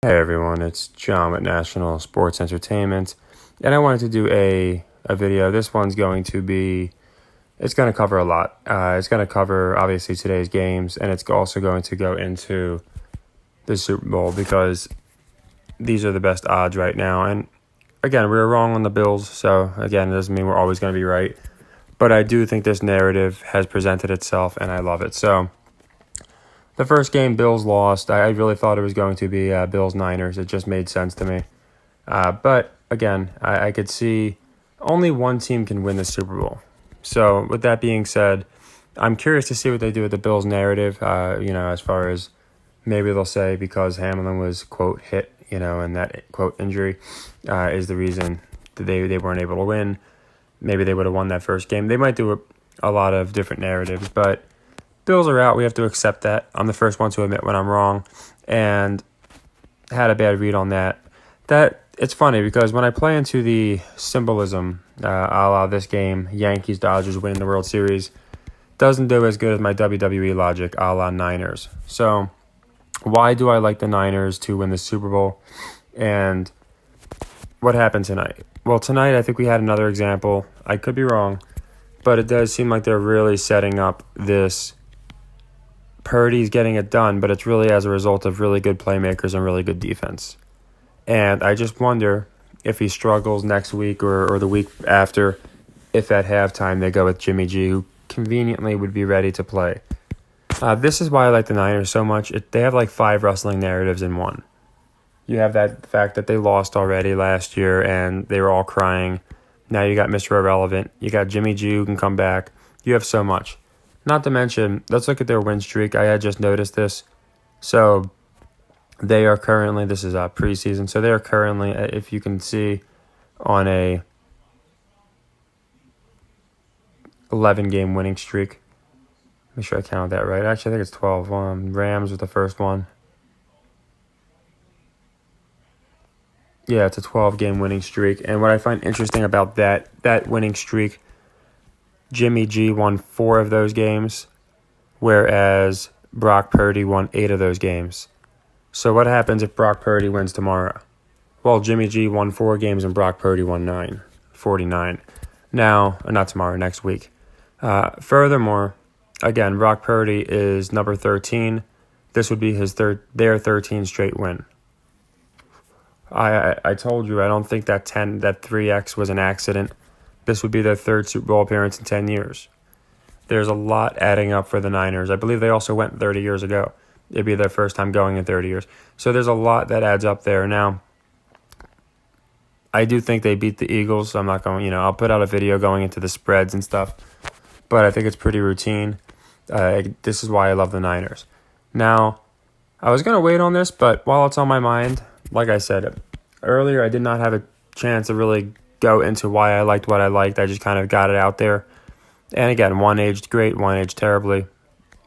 Hey everyone, it's John with National Sports Entertainment, and I wanted to do a video. This one's going to be, it's going to cover a lot. It's going to cover, obviously, today's games, and it's also going to go into the Super Bowl because these are the best odds right now. And again, we were wrong on the Bills, so again, it doesn't mean we're always going to be right. But I do think this narrative has presented itself, and I love it. So the first game, Bills lost. I really thought it was going to be Bills-Niners. It just made sense to me. But again, I could see only one team can win the Super Bowl. So with that being said, I'm curious to see what they do with the Bills narrative, as far as maybe they'll say because Hamlin was, quote, hit, and that, quote, injury is the reason that they weren't able to win. Maybe they would have won that first game. They might do a lot of different narratives, but Bills are out. We have to accept that. I'm the first one to admit when I'm wrong and had a bad read on that. It's funny because when I play into the symbolism, a la this game, Yankees-Dodgers winning the World Series, doesn't do as good as my WWE logic, a la Niners. So why do I like the Niners to win the Super Bowl? And what happened tonight? Well, tonight I think we had another example. I could be wrong, but it does seem like they're really setting up this Purdy's getting it done, but it's really as a result of really good playmakers and really good defense. And I just wonder if he struggles next week or the week after, if at halftime they go with Jimmy G, who conveniently would be ready to play. This is why I like the Niners so much. They have like 5 wrestling narratives in one. You have that fact that they lost already last year and they were all crying. Now you got Mr. Irrelevant. You got Jimmy G who can come back. You have so much. Not to mention, let's look at their win streak. I had just noticed this. So they are currently, this is preseason, so they are currently, if you can see, on a 11-game winning streak. Make sure I counted that right. Actually, I think it's 12. Rams was the first one. Yeah, it's a 12-game winning streak. And what I find interesting about that winning streak, Jimmy G won 4 of those games, whereas Brock Purdy won 8 of those games. So what happens if Brock Purdy wins tomorrow? Well, Jimmy G won 4 games and Brock Purdy won 49. Now, not tomorrow, next week. Furthermore, again, Brock Purdy is number 13. This would be their 13th straight win. I told you I don't think that 3X was an accident. This would be their 3rd Super Bowl appearance in 10 years. There's a lot adding up for the Niners. I believe they also went 30 years ago. It'd be their first time going in 30 years. So there's a lot that adds up there. Now, I do think they beat the Eagles. I'm not going, I'll put out a video going into the spreads and stuff. But I think it's pretty routine. This is why I love the Niners. Now, I was going to wait on this, but while it's on my mind, like I said earlier, I did not have a chance to really go into why I liked what I liked. I just kind of got it out there. And again, one aged great, one aged terribly.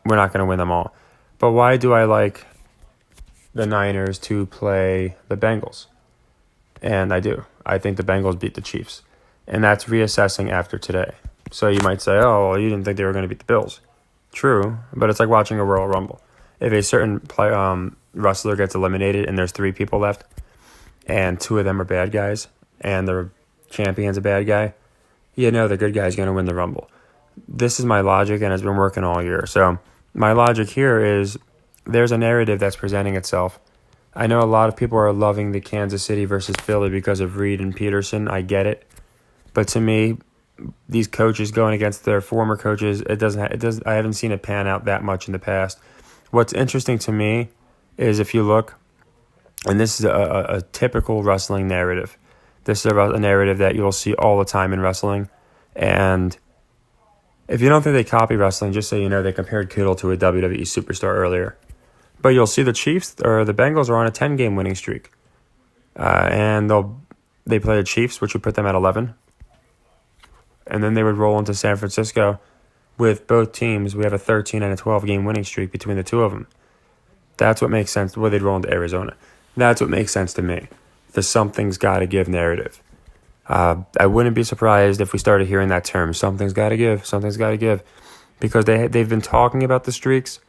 We're not going to win them all. But why do I like the Niners to play the Bengals? And I do. I think the Bengals beat the Chiefs. And that's reassessing after today. So you might say, oh, well, you didn't think they were going to beat the Bills. True, but it's like watching a Royal Rumble. If a certain wrestler gets eliminated and there's 3 people left, and 2 of them are bad guys, and the champion's a bad guy, the good guy's going to win the Rumble. This is my logic, and it's been working all year. So my logic here is there's a narrative that's presenting itself. I know a lot of people are loving the Kansas City versus Philly because of Reed and Peterson. I get it. But to me, these coaches going against their former coaches, I haven't seen it pan out that much in the past. What's interesting to me is if you look, and this is a typical wrestling narrative. This is a narrative that you'll see all the time in wrestling. And if you don't think they copy wrestling, just so you know, they compared Kittle to a WWE superstar earlier. But you'll see the Chiefs or the Bengals are on a 10-game winning streak. And they play the Chiefs, which would put them at 11. And then they would roll into San Francisco. With both teams, we have a 13 and a 12-game winning streak between the 2 of them. That's what makes sense. Well, they'd roll into Arizona. That's what makes sense to me. The something's got to give narrative. I wouldn't be surprised if we started hearing that term. Something's got to give. Something's got to give. Because they've been talking about the streaks,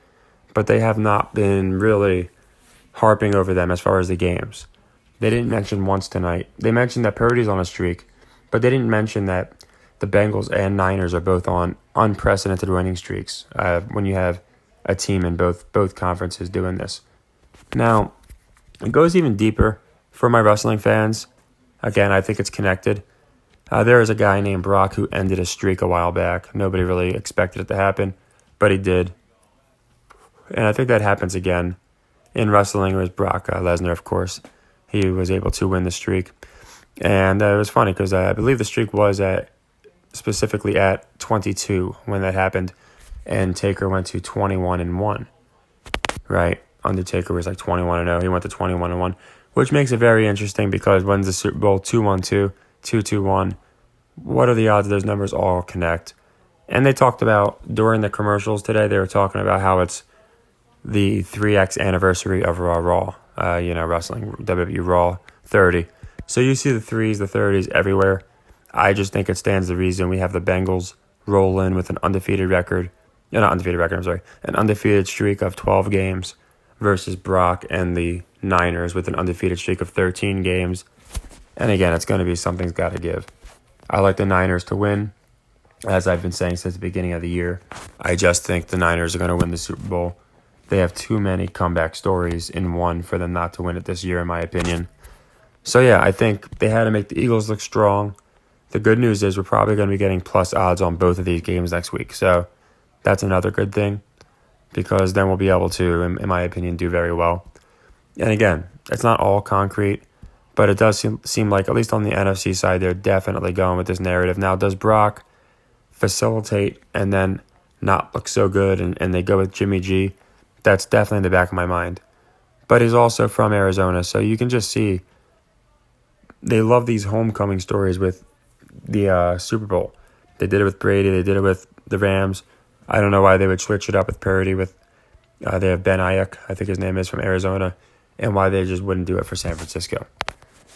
but they have not been really harping over them as far as the games. They didn't mention once tonight. They mentioned that Purdy's on a streak, but they didn't mention that the Bengals and Niners are both on unprecedented winning streaks when you have a team in both conferences doing this. Now, it goes even deeper for my wrestling fans. Again, I think it's connected. There is a guy named Brock who ended a streak a while back. Nobody really expected it to happen, but he did. And I think that happens again in wrestling. It was Brock Lesnar, of course. He was able to win the streak. And it was funny because I believe the streak was specifically at 22 when that happened. And Taker went to 21-1, right? Undertaker was like 21-0. He went to 21-1, which makes it very interesting because when's the Super Bowl 2-1-2, 2-2-1? What are the odds those numbers all connect? And they talked about during the commercials today, they were talking about how it's the 3X anniversary of Raw, wrestling, WWE Raw 30. So you see the 3s, the 30s everywhere. I just think it stands to reason we have the Bengals roll in with an undefeated record. An undefeated streak of 12 games versus Brock and the Niners with an undefeated streak of 13 games. And again, it's going to be something's got to give. I like the Niners to win, as I've been saying since the beginning of the year. I just think the Niners are going to win the Super Bowl. They have too many comeback stories in one for them not to win it this year, in my opinion. So yeah, I think they had to make the Eagles look strong. The good news is we're probably going to be getting plus odds on both of these games next week. So that's another good thing because then we'll be able to, in my opinion, do very well. And again, it's not all concrete, but it does seem like, at least on the NFC side, they're definitely going with this narrative. Now, does Brock facilitate and then not look so good and they go with Jimmy G? That's definitely in the back of my mind. But he's also from Arizona, so you can just see they love these homecoming stories with the Super Bowl. They did it with Brady. They did it with the Rams. I don't know why they would switch it up with Purdy. They have Ben Ayuk, I think his name is, from Arizona, and why they just wouldn't do it for San Francisco.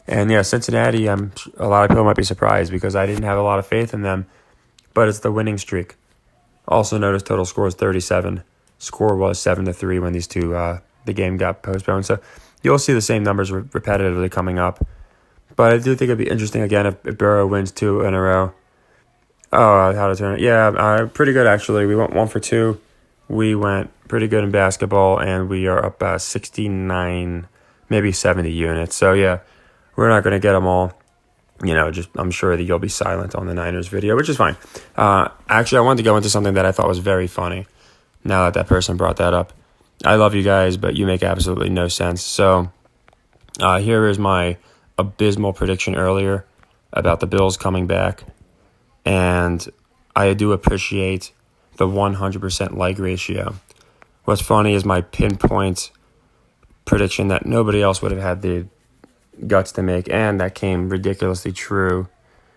And yeah, Cincinnati, a lot of people might be surprised because I didn't have a lot of faith in them, but it's the winning streak. Also notice total score is 37. Score was 7-3 when these two, the game got postponed. So you'll see the same numbers repetitively coming up. But I do think it'd be interesting again if Burrow wins 2 in a row. Oh, how to turn it. Yeah, pretty good actually. We went 1 for 2. We went pretty good in basketball, and we are up 69, maybe 70 units. So yeah, we're not going to get them all. I'm sure that you'll be silent on the Niners video, which is fine. Actually, I wanted to go into something that I thought was very funny. Now that person brought that up. I love you guys, but you make absolutely no sense. So here is my abysmal prediction earlier about the Bills coming back. And I do appreciate the 100% like ratio. What's funny is my pinpoint prediction that nobody else would have had the guts to make, and that came ridiculously true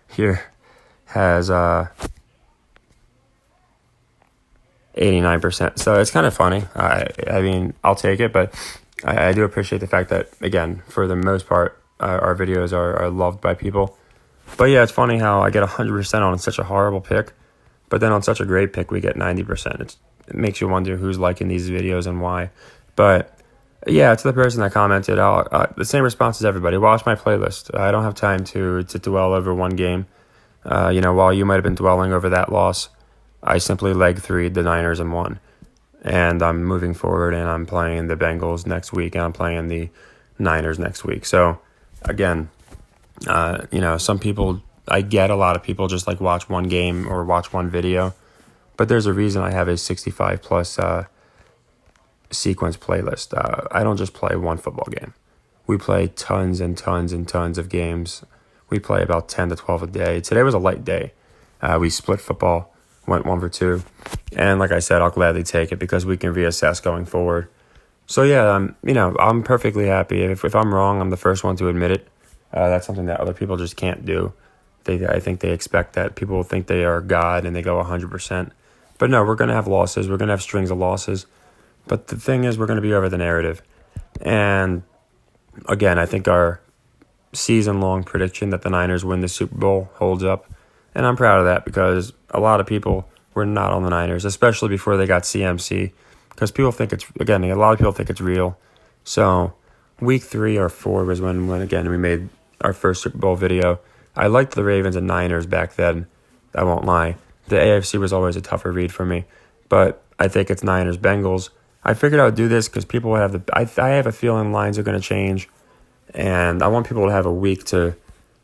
here, has 89%. So it's kind of funny. I mean, I'll take it, but I do appreciate the fact that, again, for the most part, our videos are loved by people. But yeah, it's funny how I get 100% on such a horrible pick, but then on such a great pick, we get 90%. It makes you wonder who's liking these videos and why. But yeah, to the person that commented, the same response as everybody. Watch my playlist. I don't have time to dwell over one game. While you might have been dwelling over that loss, I simply leg 3'd the Niners and won. And I'm moving forward, and I'm playing the Bengals next week, and I'm playing the Niners next week. So, again, some people, I get a lot of people just like watch one game or watch one video, but there's a reason I have a 65 plus sequence playlist. I don't just play one football game. We play tons and tons and tons of games. We play about 10 to 12 a day. Today was a light day. We split football, went 1 for 2. And like I said, I'll gladly take it because we can reassess going forward. So yeah, I'm perfectly happy. If I'm wrong, I'm the first one to admit it. That's something that other people just can't do. I think they expect that people will think they are God and they go 100%. But no, we're going to have losses. We're going to have strings of losses. But the thing is, we're going to be over the narrative. And again, I think our season-long prediction that the Niners win the Super Bowl holds up. And I'm proud of that because a lot of people were not on the Niners, especially before they got CMC. Because a lot of people think it's real. So week 3 or 4 was when again we made our first Super Bowl video. I liked the Ravens and Niners back then. I won't lie. The AFC was always a tougher read for me, but I think it's Niners Bengals. I figured I would do this because people would have I have a feeling lines are going to change, and I want people to have a week to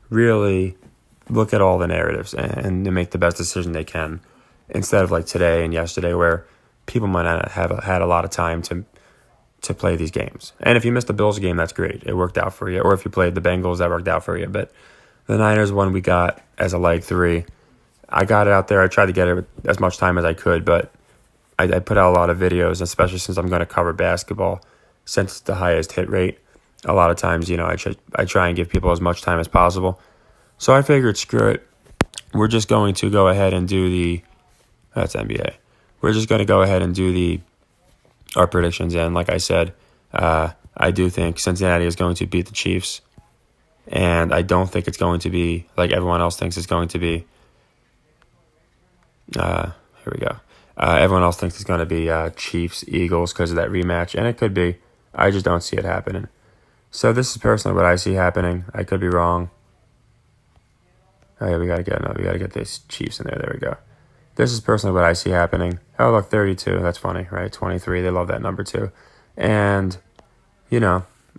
really look at all the narratives and to make the best decision they can, instead of like today and yesterday where people might not have had a lot of time to play these games. And if you missed the Bills game, that's great. It worked out for you. Or if you played the Bengals, that worked out for you. But the Niners one we got as a leg 3. I got it out there. I tried to get it as much time as I could, but I put out a lot of videos, especially since I'm going to cover basketball, since it's the highest hit rate. A lot of times, I try and give people as much time as possible. So I figured, screw it. We're just going to go ahead and do that's NBA. We're just going to go ahead and do our predictions. And like I said, I do think Cincinnati is going to beat the Chiefs. And I don't think it's going to be like everyone else thinks it's going to be. Here we go. Everyone else thinks it's going to be Chiefs, Eagles because of that rematch. And it could be. I just don't see it happening. So this is personally what I see happening. I could be wrong. Oh yeah, we gotta get this Chiefs in there. There we go. This is personally what I see happening. Oh look, 32. That's funny, right? 23. They love that number too. And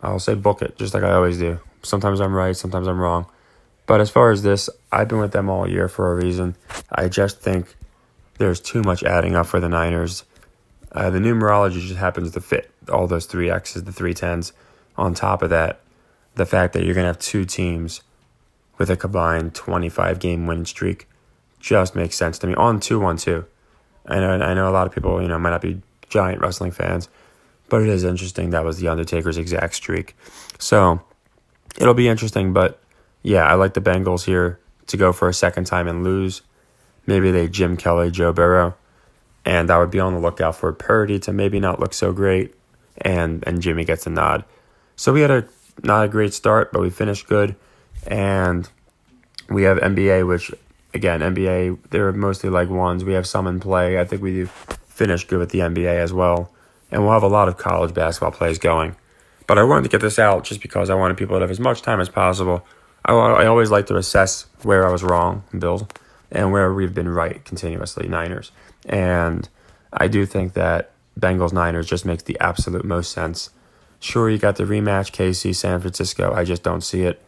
I'll say book it, just like I always do. Sometimes I'm right, sometimes I'm wrong. But as far as this, I've been with them all year for a reason. I just think there's too much adding up for the Niners. The numerology just happens to fit all those 3 X's, the 3 10s. On top of that, the fact that you're going to have 2 teams with a combined 25-game win streak just makes sense to me. On 2-1-2. I know a lot of people, might not be giant wrestling fans, but it is interesting. That was The Undertaker's exact streak. So it'll be interesting, but yeah, I like the Bengals here to go for a second time and lose. Maybe they Jim Kelly, Joe Burrow, and I would be on the lookout for Purdy to maybe not look so great, and Jimmy gets a nod. So we had not a great start, but we finished good, and we have NBA, which, again, NBA, they're mostly like ones. We have some in play. I think we do finish good with the NBA as well, and we'll have a lot of college basketball plays going. But I wanted to get this out just because I wanted people to have as much time as possible. I always like to assess where I was wrong, Bills, and where we've been right continuously, Niners. And I do think that Bengals-Niners just makes the absolute most sense. Sure, you got the rematch, KC, San Francisco. I just don't see it.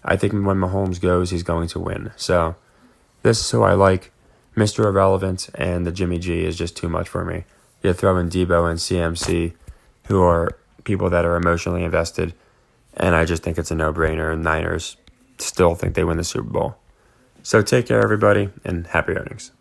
I think when Mahomes goes, he's going to win. So this is who I like. Mr. Irrelevant and the Jimmy G is just too much for me. You throw in Debo and CMC, who are people that are emotionally invested, and I just think it's a no-brainer, and Niners still think they win the Super Bowl. So take care, everybody, and happy earnings.